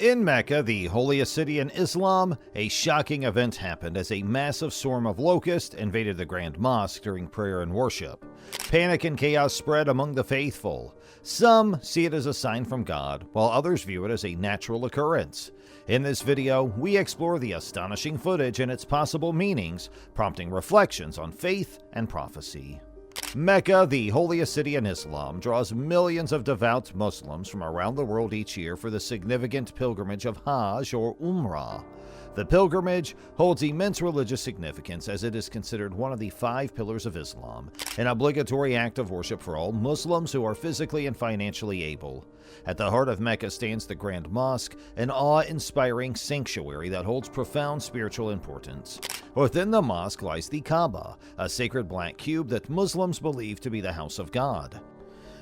In Mecca, the holiest city in Islam, a shocking event happened as a massive swarm of locusts invaded the Grand Mosque during prayer and worship. Panic and chaos spread among the faithful. Some see it as a sign from God, while others view it as a natural occurrence. In this video, we explore the astonishing footage and its possible meanings, prompting reflections on faith and prophecy. Mecca, the holiest city in Islam, draws millions of devout Muslims from around the world each year for the significant pilgrimage of Hajj or Umrah. The pilgrimage holds immense religious significance as it is considered one of the 5 pillars of Islam, an obligatory act of worship for all Muslims who are physically and financially able. At the heart of Mecca stands the Grand Mosque, an awe-inspiring sanctuary that holds profound spiritual importance. Within the mosque lies the Kaaba, a sacred black cube that Muslims believe to be the house of God.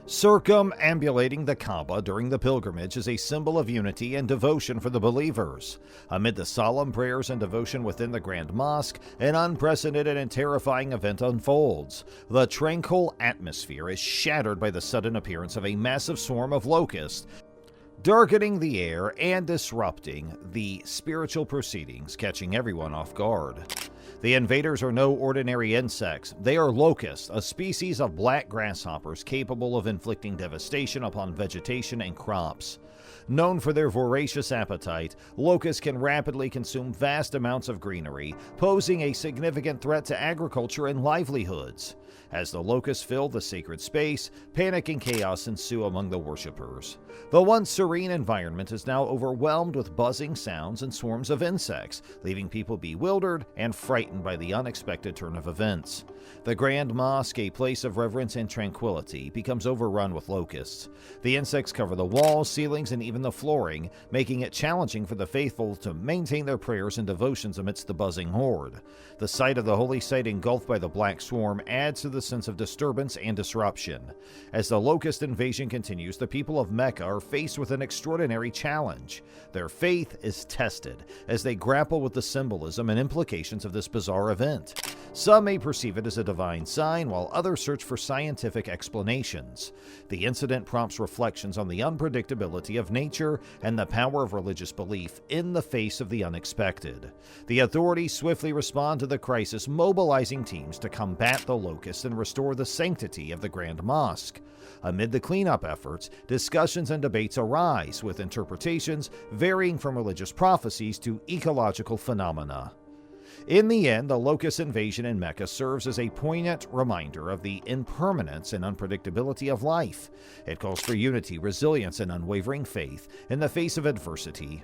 Circumambulating the Kaaba during the pilgrimage is a symbol of unity and devotion for the believers. Amid the solemn prayers and devotion within the Grand Mosque, an unprecedented and terrifying event unfolds. The tranquil atmosphere is shattered by the sudden appearance of a massive swarm of locusts, darkening the air and disrupting the spiritual proceedings, catching everyone off guard. The invaders are no ordinary insects. They are locusts, a species of black grasshoppers capable of inflicting devastation upon vegetation and crops. Known for their voracious appetite, locusts can rapidly consume vast amounts of greenery, posing a significant threat to agriculture and livelihoods. As the locusts fill the sacred space, panic and chaos ensue among the worshippers. The once serene environment is now overwhelmed with buzzing sounds and swarms of insects, leaving people bewildered and frightened by the unexpected turn of events. The Grand Mosque, a place of reverence and tranquility, becomes overrun with locusts. The insects cover the walls, ceilings, and even the flooring, making it challenging for the faithful to maintain their prayers and devotions amidst the buzzing horde. The sight of the holy site engulfed by the black swarm adds to the sense of disturbance and disruption. As the locust invasion continues, the people of Mecca are faced with an extraordinary challenge. Their faith is tested as they grapple with the symbolism and implications of this bizarre event. Some may perceive it as a divine sign, while others search for scientific explanations. The incident prompts reflections on the unpredictability of nature and the power of religious belief in the face of the unexpected. The authorities swiftly respond to the crisis, mobilizing teams to combat the locusts and restore the sanctity of the Grand Mosque. Amid the cleanup efforts, discussions and debates arise, with interpretations varying from religious prophecies to ecological phenomena. In the end, the locust invasion in Mecca serves as a poignant reminder of the impermanence and unpredictability of life. It calls for unity, resilience, and unwavering faith in the face of adversity.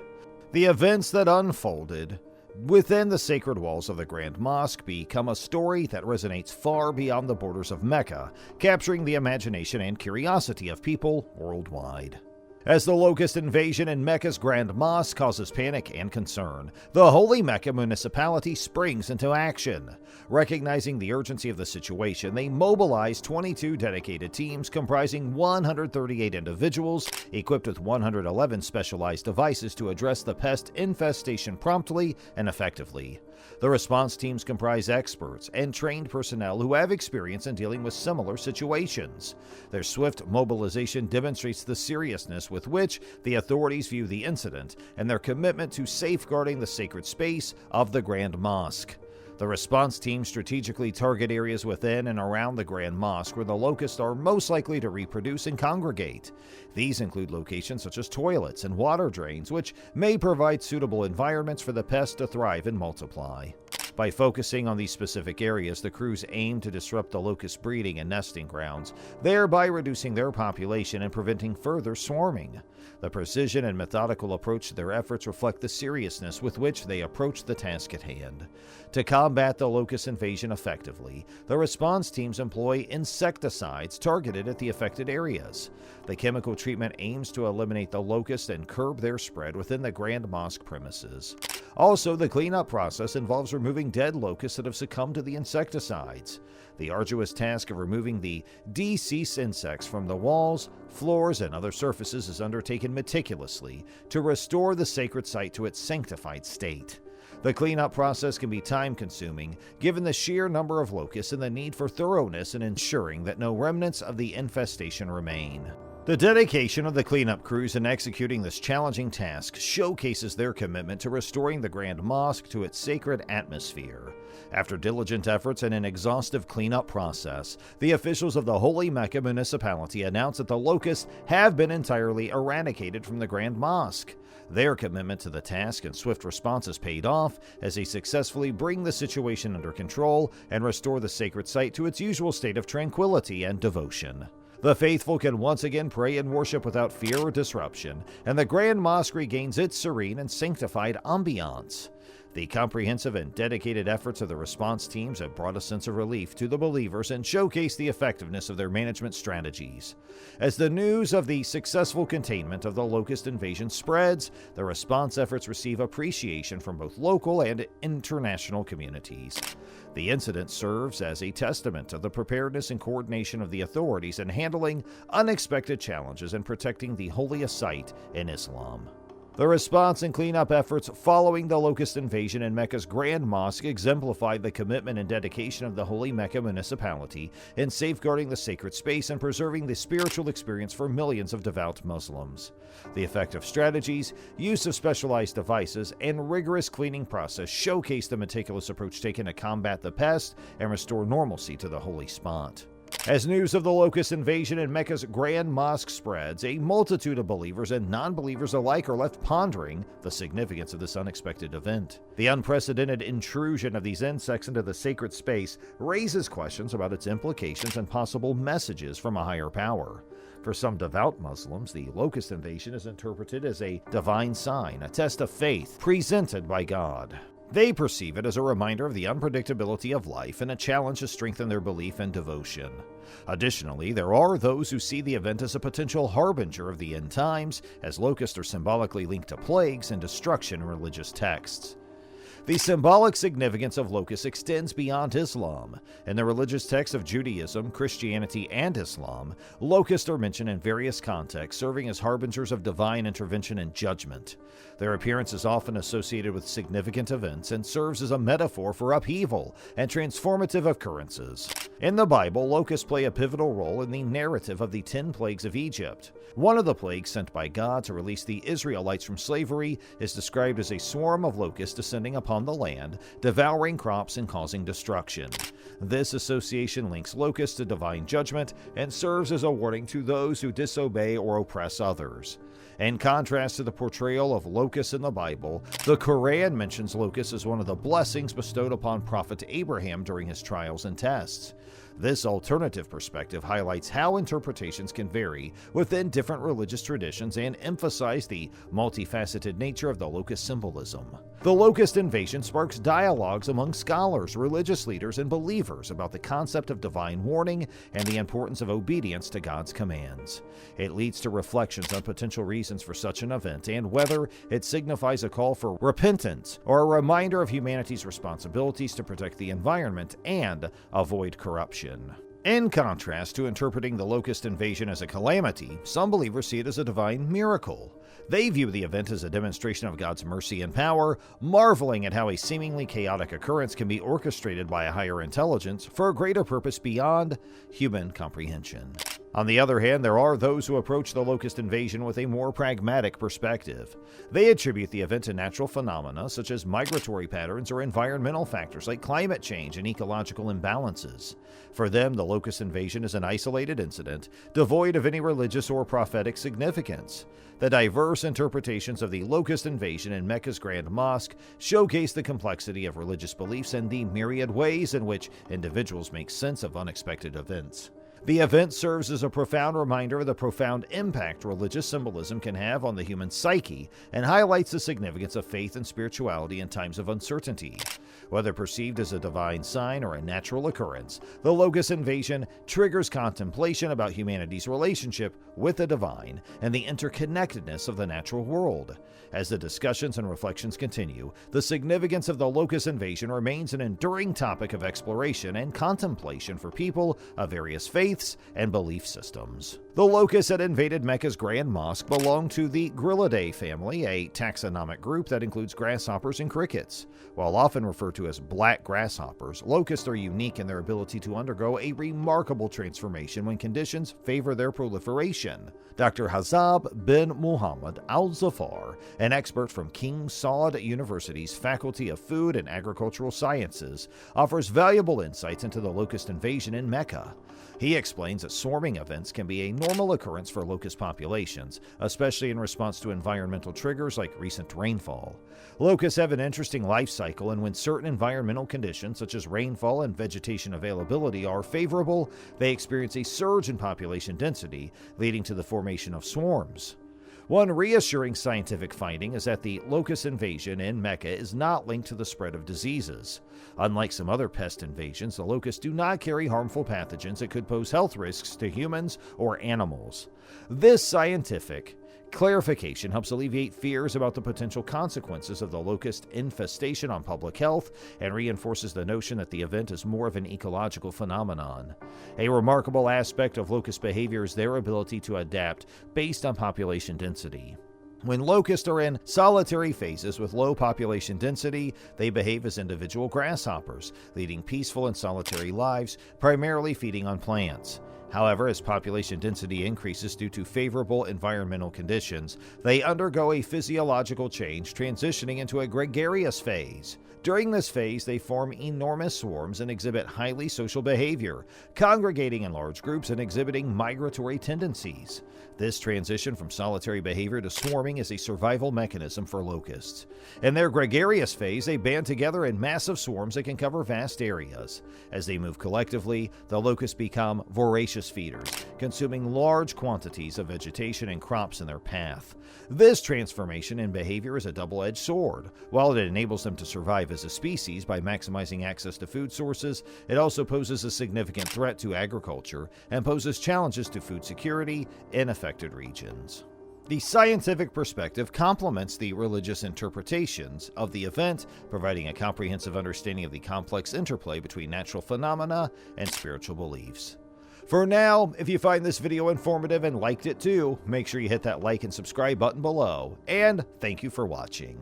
The events that unfolded within the sacred walls of the Grand Mosque become a story that resonates far beyond the borders of Mecca, capturing the imagination and curiosity of people worldwide. As the locust invasion in Mecca's Grand Mosque causes panic and concern, the Holy Mecca municipality springs into action. Recognizing the urgency of the situation, they mobilize 22 dedicated teams comprising 138 individuals, equipped with 111 specialized devices to address the pest infestation promptly and effectively. The response teams comprise experts and trained personnel who have experience in dealing with similar situations. Their swift mobilization demonstrates the seriousness with which the authorities view the incident and their commitment to safeguarding the sacred space of the Grand Mosque. The response teams strategically target areas within and around the Grand Mosque where the locusts are most likely to reproduce and congregate. These include locations such as toilets and water drains, which may provide suitable environments for the pests to thrive and multiply. By focusing on these specific areas, the crews aim to disrupt the locust breeding and nesting grounds, thereby reducing their population and preventing further swarming. The precision and methodical approach to their efforts reflect the seriousness with which they approach the task at hand. To combat the locust invasion effectively, the response teams employ insecticides targeted at the affected areas. The chemical treatment aims to eliminate the locusts and curb their spread within the Grand Mosque premises. Also, the cleanup process involves removing dead locusts that have succumbed to the insecticides. The arduous task of removing the deceased insects from the walls, floors, and other surfaces is undertaken meticulously to restore the sacred site to its sanctified state. The cleanup process can be time-consuming, given the sheer number of locusts and the need for thoroughness in ensuring that no remnants of the infestation remain. The dedication of the cleanup crews in executing this challenging task showcases their commitment to restoring the Grand Mosque to its sacred atmosphere. After diligent efforts and an exhaustive cleanup process, the officials of the Holy Mecca municipality announced that the locusts have been entirely eradicated from the Grand Mosque. Their commitment to the task and swift responses paid off as they successfully bring the situation under control and restore the sacred site to its usual state of tranquility and devotion. The faithful can once again pray and worship without fear or disruption, and the Grand Mosque regains its serene and sanctified ambiance. The comprehensive and dedicated efforts of the response teams have brought a sense of relief to the believers and showcased the effectiveness of their management strategies. As the news of the successful containment of the locust invasion spreads, the response efforts receive appreciation from both local and international communities. The incident serves as a testament to the preparedness and coordination of the authorities in handling unexpected challenges and protecting the holiest site in Islam. The response and cleanup efforts following the locust invasion in Mecca's Grand Mosque exemplified the commitment and dedication of the Holy Mecca municipality in safeguarding the sacred space and preserving the spiritual experience for millions of devout Muslims. The effective strategies, use of specialized devices, and rigorous cleaning process showcase the meticulous approach taken to combat the pest and restore normalcy to the holy spot. As news of the locust invasion in Mecca's Grand Mosque spreads, a multitude of believers and non-believers alike are left pondering the significance of this unexpected event. The unprecedented intrusion of these insects into the sacred space raises questions about its implications and possible messages from a higher power. For some devout Muslims, the locust invasion is interpreted as a divine sign, a test of faith presented by God. They perceive it as a reminder of the unpredictability of life and a challenge to strengthen their belief and devotion. Additionally, there are those who see the event as a potential harbinger of the end times, as locusts are symbolically linked to plagues and destruction in religious texts. The symbolic significance of locusts extends beyond Islam. In the religious texts of Judaism, Christianity, and Islam, locusts are mentioned in various contexts, serving as harbingers of divine intervention and judgment. Their appearance is often associated with significant events and serves as a metaphor for upheaval and transformative occurrences. In the Bible, locusts play a pivotal role in the narrative of the 10 plagues of Egypt. One of the plagues sent by God to release the Israelites from slavery is described as a swarm of locusts descending upon the land, devouring crops and causing destruction. This association links locusts to divine judgment and serves as a warning to those who disobey or oppress others. In contrast to the portrayal of locusts in the Bible, the Quran mentions locusts as one of the blessings bestowed upon Prophet Abraham during his trials and tests. This alternative perspective highlights how interpretations can vary within different religious traditions and emphasize the multifaceted nature of the locust symbolism. The locust invasion sparks dialogues among scholars, religious leaders, and believers about the concept of divine warning and the importance of obedience to God's commands. It leads to reflections on potential reasons for such an event and whether it signifies a call for repentance or a reminder of humanity's responsibilities to protect the environment and avoid corruption. In contrast to interpreting the locust invasion as a calamity, some believers see it as a divine miracle. They view the event as a demonstration of God's mercy and power, marveling at how a seemingly chaotic occurrence can be orchestrated by a higher intelligence for a greater purpose beyond human comprehension. On the other hand, there are those who approach the locust invasion with a more pragmatic perspective. They attribute the event to natural phenomena such as migratory patterns or environmental factors like climate change and ecological imbalances. For them, the locust invasion is an isolated incident, devoid of any religious or prophetic significance. The diverse interpretations of the locust invasion in Mecca's Grand Mosque showcase the complexity of religious beliefs and the myriad ways in which individuals make sense of unexpected events. The event serves as a profound reminder of the profound impact religious symbolism can have on the human psyche and highlights the significance of faith and spirituality in times of uncertainty. Whether perceived as a divine sign or a natural occurrence, the locust invasion triggers contemplation about humanity's relationship with the divine and the interconnectedness of the natural world. As the discussions and reflections continue, the significance of the locust invasion remains an enduring topic of exploration and contemplation for people of various faiths faiths and belief systems. The locusts that invaded Mecca's Grand Mosque belong to the Grillidae family, a taxonomic group that includes grasshoppers and crickets. While often referred to as black grasshoppers, locusts are unique in their ability to undergo a remarkable transformation when conditions favor their proliferation. Dr. Hazab bin Muhammad al-Zafar, an expert from King Saud University's Faculty of Food and Agricultural Sciences, offers valuable insights into the locust invasion in Mecca. He explains that swarming events can be a normal occurrence for locust populations, especially in response to environmental triggers like recent rainfall. Locusts have an interesting life cycle, and when certain environmental conditions such as rainfall and vegetation availability are favorable, they experience a surge in population density, leading to the formation of swarms. One reassuring scientific finding is that the locust invasion in Mecca is not linked to the spread of diseases. Unlike some other pest invasions, the locusts do not carry harmful pathogens that could pose health risks to humans or animals. This scientific clarification helps alleviate fears about the potential consequences of the locust infestation on public health and reinforces the notion that the event is more of an ecological phenomenon. A remarkable aspect of locust behavior is their ability to adapt based on population density. When locusts are in solitary phases with low population density, they behave as individual grasshoppers, leading peaceful and solitary lives, primarily feeding on plants. However, as population density increases due to favorable environmental conditions, they undergo a physiological change, transitioning into a gregarious phase. During this phase, they form enormous swarms and exhibit highly social behavior, congregating in large groups and exhibiting migratory tendencies. This transition from solitary behavior to swarming is a survival mechanism for locusts. In their gregarious phase, they band together in massive swarms that can cover vast areas. As they move collectively, the locusts become voracious feeders, consuming large quantities of vegetation and crops in their path. This transformation in behavior is a double-edged sword. While it enables them to survive as a species by maximizing access to food sources, it also poses a significant threat to agriculture and poses challenges to food security in affected regions. The scientific perspective complements the religious interpretations of the event, providing a comprehensive understanding of the complex interplay between natural phenomena and spiritual beliefs. For now, if you find this video informative and liked it too, make sure you hit that like and subscribe button below, and thank you for watching.